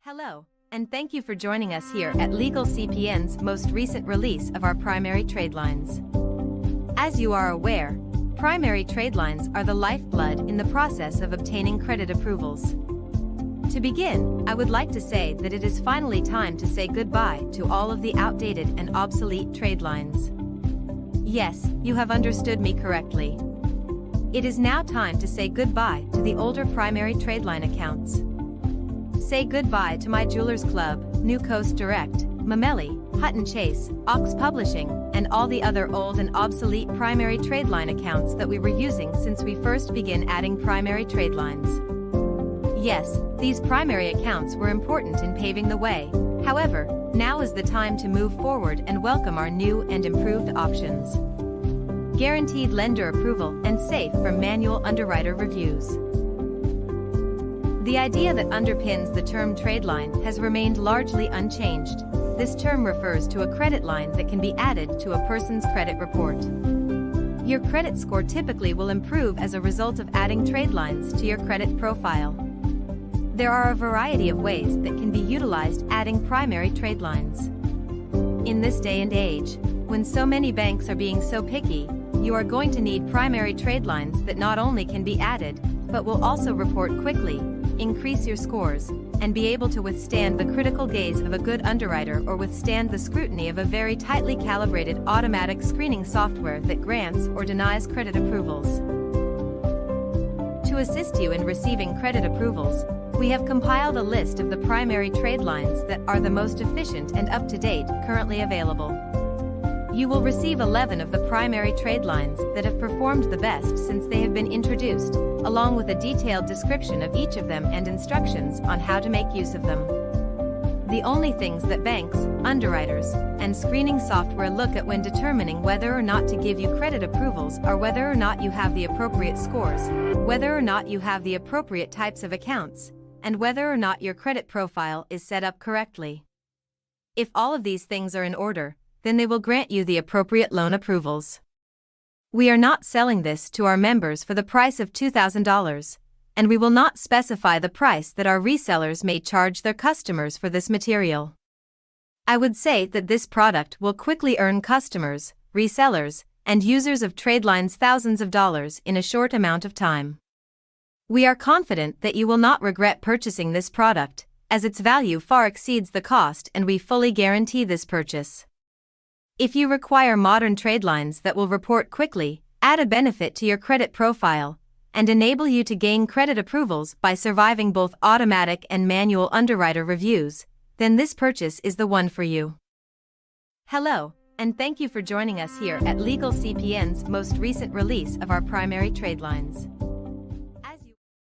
Hello, and thank you for joining us here at Legal CPN's most recent release of our primary trade lines. As you are aware, primary trade lines are the lifeblood in the process of obtaining credit approvals. To begin, I would like to say that it is finally time to say goodbye to all of the outdated and obsolete trade lines. Yes, you have understood me correctly. It is now time to say goodbye to the older primary tradeline accounts. Say goodbye to My Jewelers Club, New Coast Direct, Mameli, Hutton Chase, Ox Publishing, and all the other old and obsolete primary tradeline accounts that we were using since we first began adding primary trade lines. Yes, these primary accounts were important in paving the way. However, now is the time to move forward and welcome our new and improved options. Guaranteed lender approval and safe from manual underwriter reviews. The idea that underpins the term trade line has remained largely unchanged. This term refers to a credit line that can be added to a person's credit report. Your credit score typically will improve as a result of adding trade lines to your credit profile. There are a variety of ways that can be utilized adding primary trade lines. In this day and age, when so many banks are being so picky, you are going to need primary trade lines that not only can be added, but will also report quickly, increase your scores, and be able to withstand the critical gaze of a good underwriter or withstand the scrutiny of a very tightly calibrated automatic screening software that grants or denies credit approvals. To assist you in receiving credit approvals, we have compiled a list of the primary trade lines that are the most efficient and up-to-date currently available. You will receive 11 of the primary trade lines that have performed the best since they have been introduced, along with a detailed description of each of them and instructions on how to make use of them. The only things that banks, underwriters, and screening software look at when determining whether or not to give you credit approvals are whether or not you have the appropriate scores, whether or not you have the appropriate types of accounts, and whether or not your credit profile is set up correctly. If all of these things are in order, then they will grant you the appropriate loan approvals. We are not selling this to our members for the price of $2,000, and we will not specify the price that our resellers may charge their customers for this material. I would say that this product will quickly earn customers, resellers, and users of trade lines thousands of dollars in a short amount of time. We are confident that you will not regret purchasing this product, as its value far exceeds the cost, and we fully guarantee this purchase. If you require modern trade lines that will report quickly, add a benefit to your credit profile, and enable you to gain credit approvals by surviving both automatic and manual underwriter reviews, then this purchase is the one for you. Hello, and thank you for joining us here at Legal CPN's most recent release of our primary trade lines.